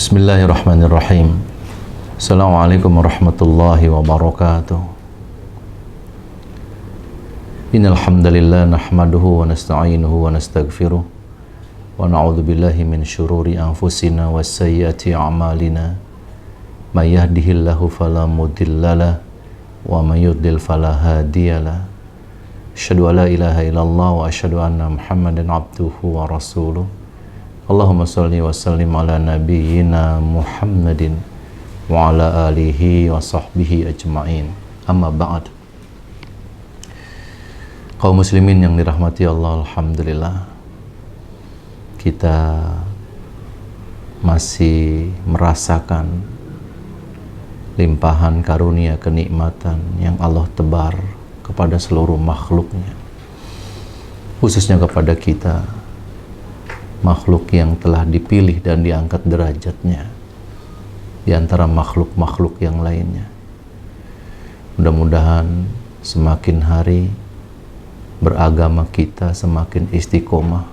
Bismillahirrahmanirrahim. Assalamualaikum warahmatullahi wabarakatuh. Innal hamdalillah nahmaduhu wa nasta'inuhu wa nastaghfiruh wa na'udzu billahi min syururi anfusina wa sayyiati a'malina. May yahdihillahu fala mudhillalah wa may yudlil fala hadiyalah. Asyhadu an la ilaha illallah wa asyhadu anna Muhammadan abduhu wa rasuluh. Allahumma shalli wa sallim ala nabiyyina Muhammadin wa ala alihi wa sahbihi ajma'in. Amma ba'd. Kaum muslimin yang dirahmati Allah, alhamdulillah kita masih merasakan limpahan karunia kenikmatan yang Allah tebar kepada seluruh makhluknya, khususnya kepada kita, makhluk yang telah dipilih dan diangkat derajatnya di antara makhluk-makhluk yang lainnya. Mudah-mudahan semakin hari beragama kita semakin istiqomah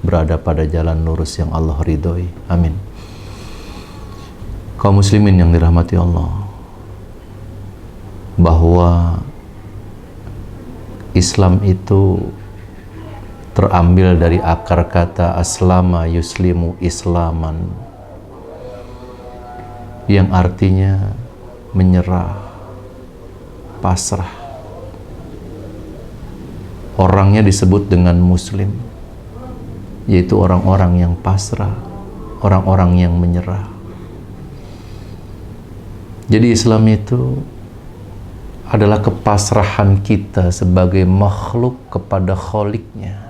berada pada jalan lurus yang Allah ridhoi. Amin. Kaum muslimin yang dirahmati Allah, bahwa Islam itu terambil dari akar kata aslama yuslimu islaman, yang artinya menyerah, pasrah. Orangnya disebut dengan muslim, yaitu orang-orang yang pasrah, orang-orang yang menyerah. Jadi Islam itu adalah kepasrahan kita sebagai makhluk kepada Kholiknya.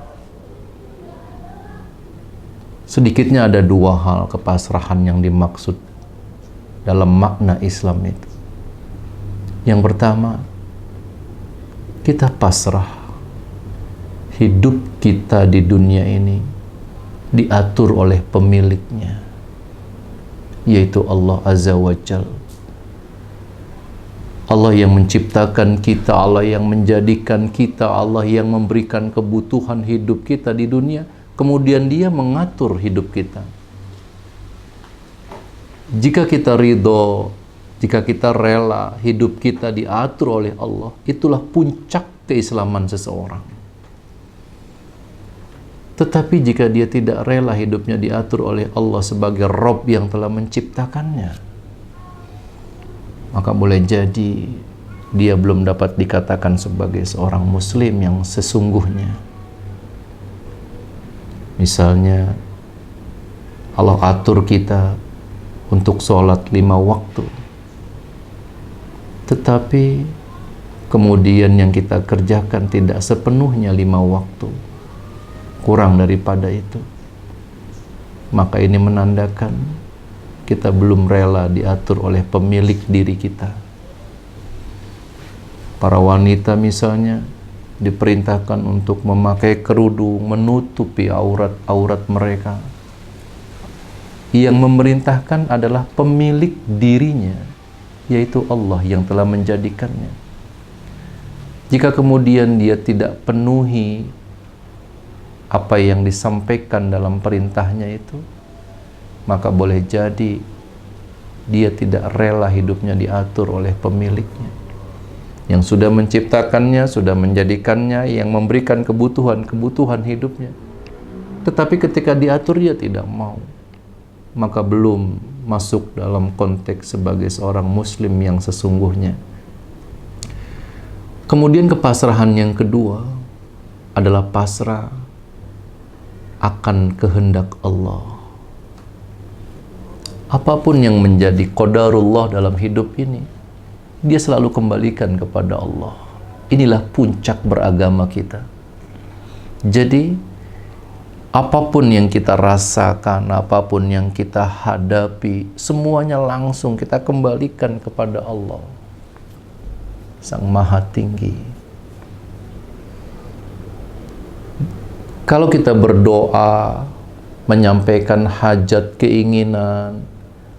Sedikitnya ada dua hal kepasrahan yang dimaksud dalam makna Islam itu. Yang pertama, kita pasrah. Hidup kita di dunia ini diatur oleh pemiliknya, yaitu Allah Azza wa Jalla. Allah yang menciptakan kita, Allah yang menjadikan kita, Allah yang memberikan kebutuhan hidup kita di dunia, kemudian Dia mengatur hidup kita. Jika kita ridho, jika kita rela hidup kita diatur oleh Allah, itulah puncak keislaman seseorang. Tetapi jika dia tidak rela hidupnya diatur oleh Allah sebagai Rabb yang telah menciptakannya, maka boleh jadi dia belum dapat dikatakan sebagai seorang muslim yang sesungguhnya. Misalnya Allah atur kita untuk sholat 5 waktu, tetapi kemudian yang kita kerjakan tidak sepenuhnya 5 waktu, kurang daripada itu, maka ini menandakan kita belum rela diatur oleh pemilik diri kita. Para wanita misalnya diperintahkan untuk memakai kerudung menutupi aurat mereka. Yang memerintahkan adalah pemilik dirinya, yaitu Allah yang telah menjadikannya. Jika kemudian dia tidak penuhi apa yang disampaikan dalam perintahnya itu, maka boleh jadi dia tidak rela hidupnya diatur oleh pemiliknya, yang sudah menciptakannya, sudah menjadikannya, yang memberikan kebutuhan hidupnya. Tetapi ketika diatur dia tidak mau, maka belum masuk dalam konteks sebagai seorang muslim yang sesungguhnya. Kemudian kepasrahan yang kedua adalah pasrah akan kehendak Allah. Apapun yang menjadi qadarullah dalam hidup ini, dia selalu kembalikan kepada Allah. Inilah puncak beragama kita. Jadi, apapun yang kita rasakan, apapun yang kita hadapi, semuanya langsung kita kembalikan kepada Allah, Sang Maha Tinggi. Kalau kita berdoa, menyampaikan hajat, keinginan,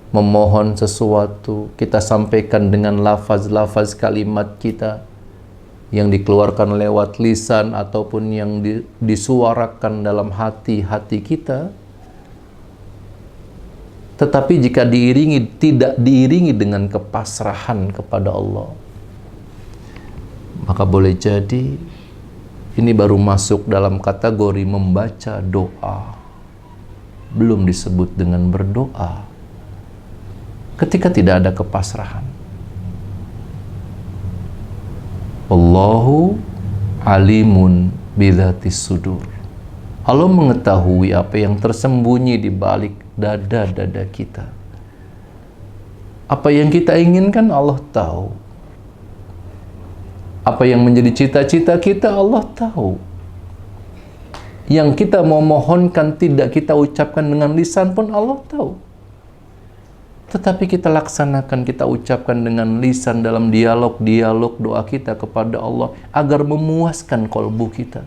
memohon sesuatu, kita sampaikan dengan lafaz-lafaz kalimat kita yang dikeluarkan lewat lisan ataupun yang disuarakan dalam hati-hati kita, Tetapi jika tidak diiringi dengan kepasrahan kepada Allah, maka boleh jadi ini baru masuk dalam kategori membaca doa, belum disebut dengan berdoa. Ketika tidak ada kepasrahan. Allahu alimun bidzatis sudur. Allah mengetahui apa yang tersembunyi di balik dada-dada kita. Apa yang kita inginkan Allah tahu. Apa yang menjadi cita-cita kita Allah tahu. Yang kita mau mohonkan tidak kita ucapkan dengan lisan pun Allah tahu. Tetapi kita laksanakan, kita ucapkan dengan lisan dalam dialog doa kita kepada Allah agar memuaskan kolbu kita.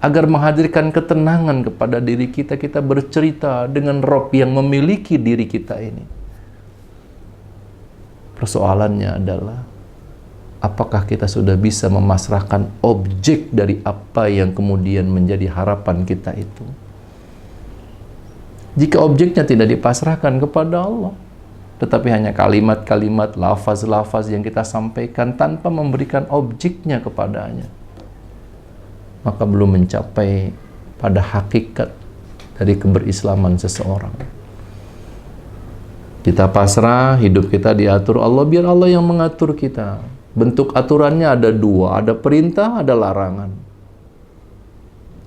Agar menghadirkan ketenangan kepada diri kita, kita bercerita dengan Rabb yang memiliki diri kita ini. Persoalannya adalah, apakah kita sudah bisa memasrahkan objek dari apa yang kemudian menjadi harapan kita itu? Jika objeknya tidak dipasrahkan kepada Allah, tetapi hanya kalimat-kalimat, lafaz-lafaz yang kita sampaikan tanpa memberikan objeknya kepadanya, maka belum mencapai pada hakikat dari keberislaman seseorang. Kita pasrah, hidup kita diatur Allah, biar Allah yang mengatur kita. Bentuk aturannya ada dua, ada perintah, ada larangan.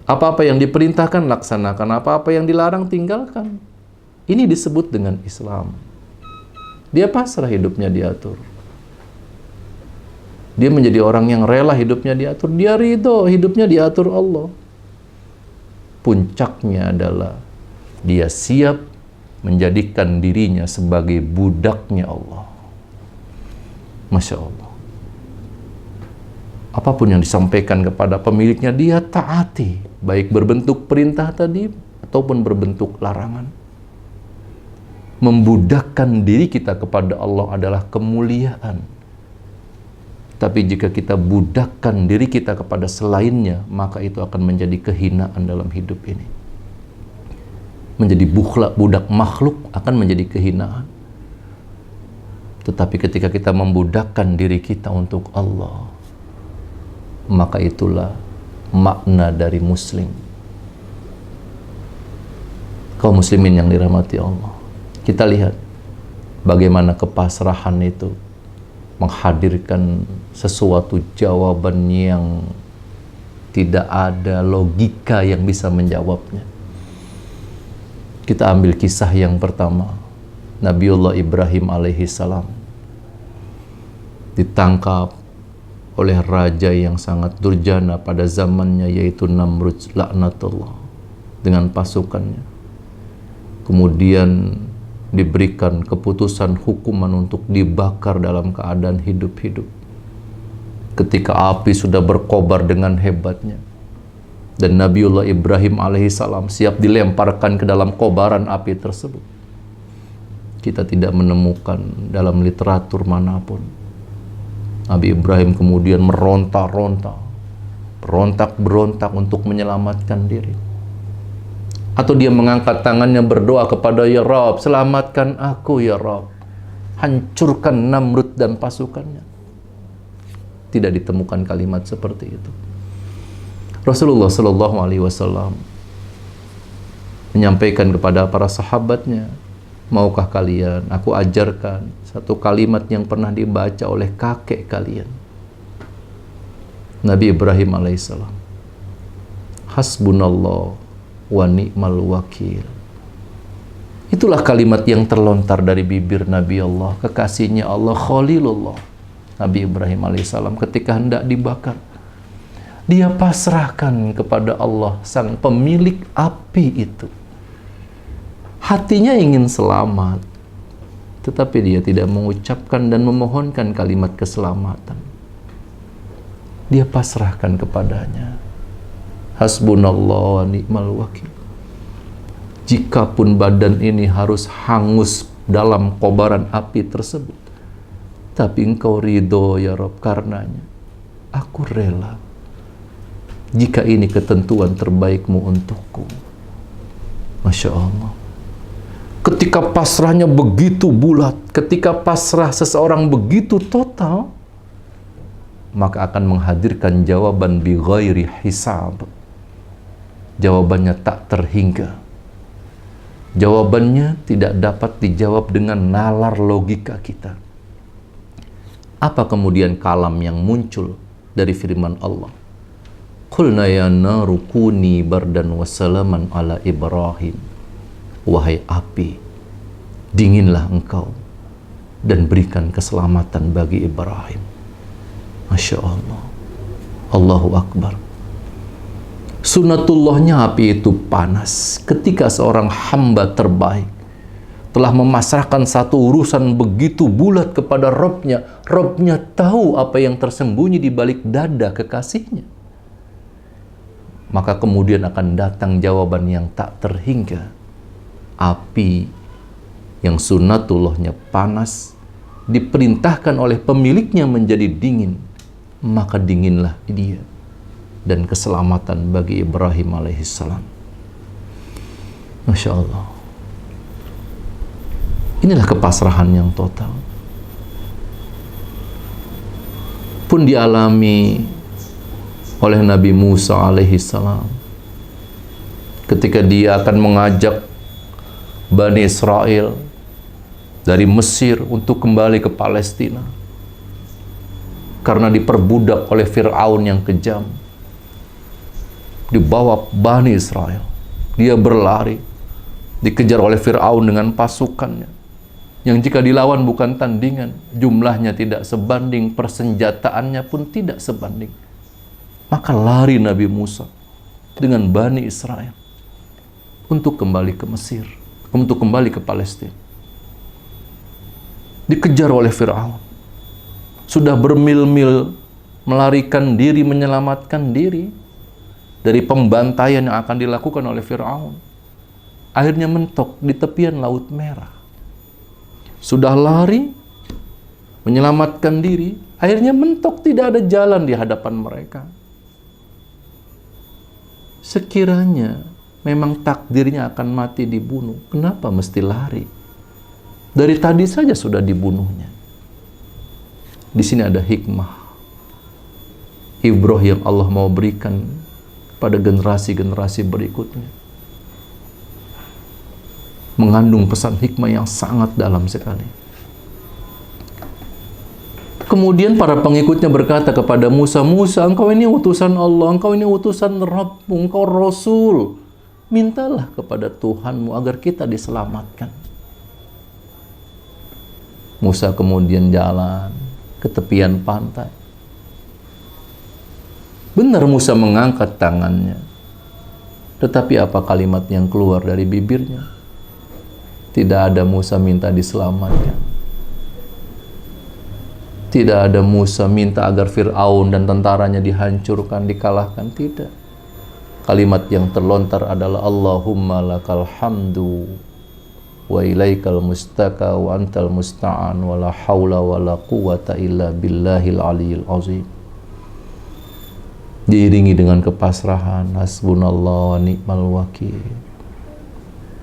Apa-apa yang diperintahkan laksanakan, apa-apa yang dilarang tinggalkan. Ini disebut dengan Islam. Dia pasrah, hidupnya diatur. Dia menjadi orang yang rela hidupnya diatur. Dia ridho hidupnya diatur Allah. Puncaknya adalah dia siap menjadikan dirinya sebagai budaknya Allah. Masya Allah. Apapun yang disampaikan kepada pemiliknya, dia taati. Baik berbentuk perintah tadi, ataupun berbentuk larangan. Membudakkan diri kita kepada Allah adalah kemuliaan. Tapi jika kita budakkan diri kita kepada selainnya, maka itu akan menjadi kehinaan dalam hidup ini. Menjadi budak makhluk akan menjadi kehinaan. Tetapi ketika kita membudakkan diri kita untuk Allah, maka itulah makna dari muslim. Kaum muslimin yang dirahmati Allah, kita lihat bagaimana kepasrahan itu menghadirkan sesuatu jawaban yang tidak ada logika yang bisa menjawabnya. Kita ambil kisah yang pertama, Nabiullah Ibrahim alaihissalam ditangkap oleh raja yang sangat durjana pada zamannya, yaitu Namrud laknatullah, dengan pasukannya. Kemudian diberikan keputusan hukuman untuk dibakar dalam keadaan hidup-hidup. Ketika api sudah berkobar dengan hebatnya, dan Nabiullah Ibrahim alaihissalam siap dilemparkan ke dalam kobaran api tersebut, kita tidak menemukan dalam literatur manapun Nabi Ibrahim kemudian meronta-ronta, berontak-berontak untuk menyelamatkan diri. Atau dia mengangkat tangannya berdoa kepada, ya Rabb, selamatkan aku ya Rabb, hancurkan Namrud dan pasukannya. Tidak ditemukan kalimat seperti itu. Rasulullah Shallallahu Alaihi Wasallam menyampaikan kepada para sahabatnya, maukah kalian aku ajarkan satu kalimat yang pernah dibaca oleh kakek kalian, Nabi Ibrahim alaihissalam. Hasbunallah wa ni'mal wakil. Itulah kalimat yang terlontar dari bibir Nabi Allah, kekasihnya Allah, Khalilullah, Nabi Ibrahim alaihissalam, ketika hendak dibakar. Dia pasrahkan kepada Allah, sang pemilik api itu. Hatinya ingin selamat, tetapi dia tidak mengucapkan dan memohonkan kalimat keselamatan. Dia pasrahkan kepadanya. Hasbunallah wa ni'mal wakil. Jikapun badan ini harus hangus dalam kobaran api tersebut, tapi engkau ridho ya Rabb karenanya, aku rela. Jika ini ketentuan terbaikmu untukku. Masya Allah. Ketika pasrahnya begitu bulat, ketika pasrah seseorang begitu total, maka akan menghadirkan jawaban bi ghairi hisab. Jawabannya tak terhingga. Jawabannya tidak dapat dijawab dengan nalar logika kita. Apa kemudian kalam yang muncul dari firman Allah? Qulna ya naru kuni bardan wa salaman ala Ibrahim. Wahai api, dinginlah engkau dan berikan keselamatan bagi Ibrahim. Masya Allah. Allahu Akbar. Sunnatullahnya api itu panas ketika seorang hamba terbaik telah memasrahkan satu urusan begitu bulat kepada Robnya. Robnya tahu apa yang tersembunyi di balik dada kekasihnya. Maka kemudian akan datang jawaban yang tak terhingga. Api yang sunnatullahnya panas diperintahkan oleh pemiliknya menjadi dingin. Maka dinginlah dia. Dan keselamatan bagi Ibrahim alaihissalam. Masya Allah. Inilah kepasrahan yang total. Pun dialami oleh Nabi Musa alaihissalam ketika dia akan mengajak Bani Israel dari Mesir untuk kembali ke Palestina karena diperbudak oleh Fir'aun yang kejam. Dibawa Bani Israel, dia berlari, dikejar oleh Fir'aun dengan pasukannya, yang jika dilawan bukan tandingan, jumlahnya tidak sebanding, persenjataannya pun tidak sebanding. Maka lari Nabi Musa dengan Bani Israel untuk kembali ke Mesir, untuk kembali ke Palestina. Dikejar oleh Fir'aun, sudah bermil-mil melarikan diri, menyelamatkan diri dari pembantaian yang akan dilakukan oleh Fir'aun. Akhirnya mentok di tepian Laut Merah. Sudah lari, menyelamatkan diri, akhirnya mentok, tidak ada jalan di hadapan mereka. Sekiranya memang takdirnya akan mati dibunuh, kenapa mesti lari? Dari tadi saja sudah dibunuhnya. Di sini ada hikmah, ibrah yang Allah mau berikan pada generasi-generasi berikutnya, mengandung pesan hikmah yang sangat dalam sekali. Kemudian para pengikutnya berkata kepada Musa, Musa, engkau ini utusan Allah, engkau ini utusan Rabb, engkau Rasul, mintalah kepada Tuhanmu agar kita diselamatkan. Musa kemudian jalan ke tepian pantai. Benar Musa mengangkat tangannya. Tetapi apa kalimat yang keluar dari bibirnya? Tidak ada Musa minta diselamatkan. Tidak ada Musa minta agar Fir'aun dan tentaranya dihancurkan, dikalahkan. Tidak. Kalimat yang terlontar adalah Allahumma lakal hamdu wa ilaikal mustaka wa antal musta'an wa la hawla wa la quwata illa billahil aliyil azim. Diiringi dengan kepasrahan, hasbunallah wa ni'mal wakil.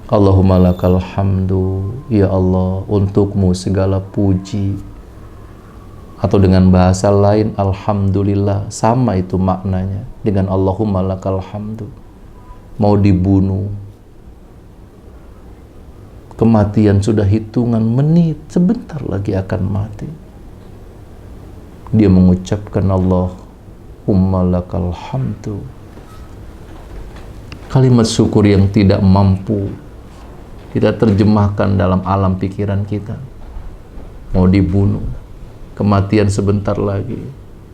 Allahumma lakal hamdu, ya Allah, untukmu segala puji. Atau dengan bahasa lain, alhamdulillah, sama itu maknanya dengan Allahumma lakal hamdu. Mau dibunuh, kematian sudah hitungan menit, sebentar lagi akan mati. Dia mengucapkan Allahumma lakal hamdu. Kalimat syukur yang tidak mampu kita terjemahkan dalam alam pikiran kita. Mau dibunuh, kematian sebentar lagi,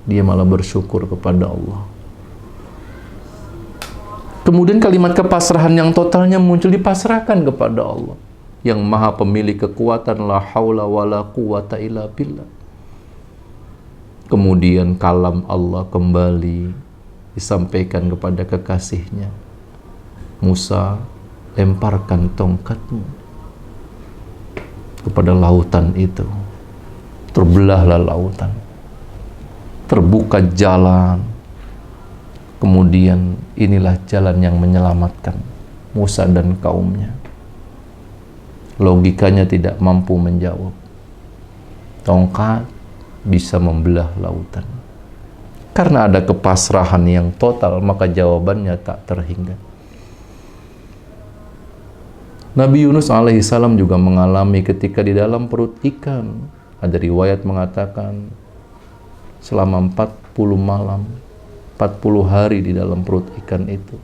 dia malah bersyukur kepada Allah. Kemudian kalimat kepasrahan yang totalnya muncul, dipasrahkan kepada Allah yang maha pemilik kekuatan, la haula wa la quwata illa billah. Kemudian kalam Allah kembali disampaikan kepada kekasihnya, Musa, lemparkan tongkatmu kepada lautan itu. Terbelahlah lautan, terbuka jalan. Kemudian inilah jalan yang menyelamatkan Musa dan kaumnya. logikanya tidak mampu menjawab. Tongkat bisa membelah lautan. Karena ada kepasrahan yang total, maka jawabannya tak terhingga. Nabi Yunus alaihissalam juga mengalami ketika di dalam perut ikan. Ada riwayat mengatakan selama 40 malam, 40 hari di dalam perut ikan itu.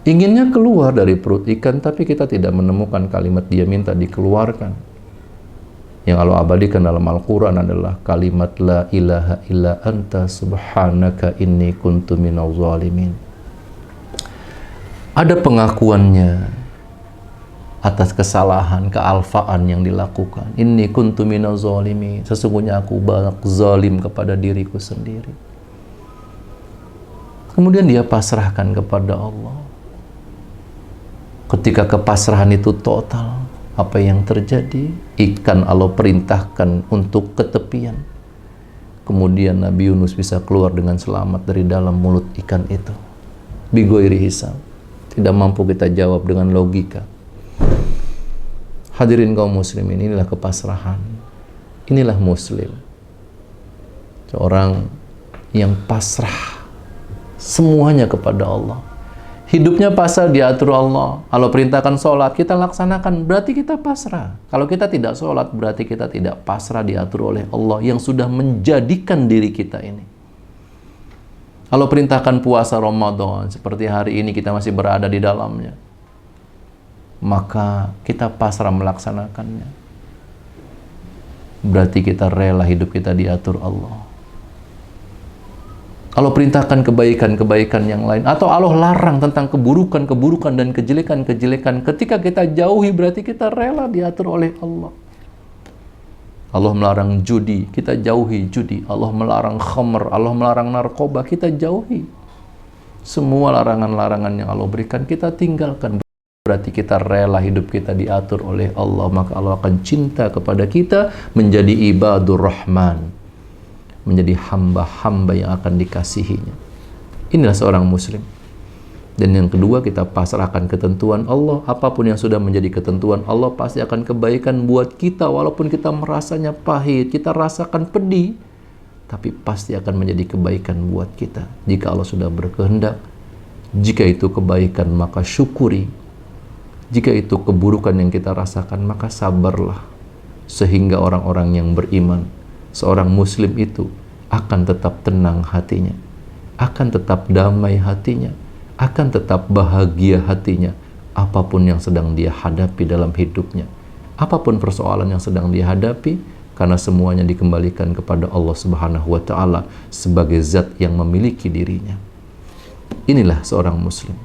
Inginnya keluar dari perut ikan, tapi kita tidak menemukan kalimat dia minta dikeluarkan. Yang Allah abadikan dalam Al-Quran adalah kalimat la ilaha illa anta subhanaka inni kuntu minaz zalimin. Ada pengakuannya atas kesalahan, kealfaan yang dilakukan. Inni kuntu minaz zalimin. Sesungguhnya aku banyak zalim kepada diriku sendiri. Kemudian dia pasrahkan kepada Allah. Ketika kepasrahan itu total, apa yang terjadi? Ikan Allah perintahkan untuk ketepian. Kemudian Nabi Yunus bisa keluar dengan selamat dari dalam mulut ikan itu. Bigoiri hisab. Tidak mampu kita jawab dengan logika. Hadirin kaum muslimin, inilah kepasrahan. Inilah muslim. Seorang yang pasrah semuanya kepada Allah. Hidupnya pasrah, diatur Allah. Kalau perintahkan sholat, kita laksanakan, berarti kita pasrah. Kalau kita tidak sholat, berarti kita tidak pasrah, diatur oleh Allah yang sudah menjadikan diri kita ini. Kalau perintahkan puasa Ramadan, seperti hari ini kita masih berada di dalamnya, maka kita pasrah melaksanakannya. Berarti kita rela hidup kita diatur Allah. Kalau perintahkan kebaikan-kebaikan yang lain, atau Allah larang tentang keburukan-keburukan dan kejelekan-kejelekan, ketika kita jauhi berarti kita rela diatur oleh Allah. Allah melarang judi, kita jauhi judi. Allah melarang khamr, Allah melarang narkoba, kita jauhi. Semua larangan-larangan yang Allah berikan kita tinggalkan. Berarti kita rela hidup kita diatur oleh Allah, maka Allah akan cinta kepada kita menjadi ibadur rahman, menjadi hamba-hamba yang akan dikasihinya. Inilah seorang muslim. Dan yang kedua, kita pasrahkan ketentuan Allah. Apapun yang sudah menjadi ketentuan Allah pasti akan kebaikan buat kita. Walaupun kita merasanya pahit, kita rasakan pedih, tapi pasti akan menjadi kebaikan buat kita. Jika Allah sudah berkehendak, jika itu kebaikan maka syukuri. Jika itu keburukan yang kita rasakan, maka sabarlah. Sehingga orang-orang yang beriman, seorang muslim itu akan tetap tenang hatinya, akan tetap damai hatinya, akan tetap bahagia hatinya, apapun yang sedang dia hadapi dalam hidupnya, apapun persoalan yang sedang dia hadapi, karena semuanya dikembalikan kepada Allah Subhanahu wa Ta'ala sebagai zat yang memiliki dirinya. Inilah seorang muslim.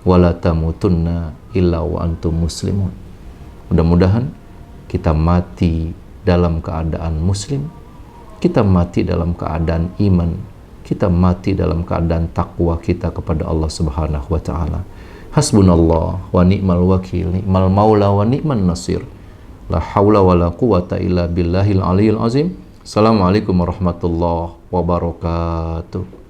Wala tamutunna illa wa antum muslimun. Mudah-mudahan kita mati dalam keadaan muslim, kita mati dalam keadaan iman, kita mati dalam keadaan takwa kita kepada Allah Subhanahu wa Ta'ala. Hasbunallah wa ni'mal wakil, ni'mal maula wa ni'man nasir. La haula wa la quwata illa billahil aliyil azim. Assalamualaikum warahmatullahi wabarakatuh.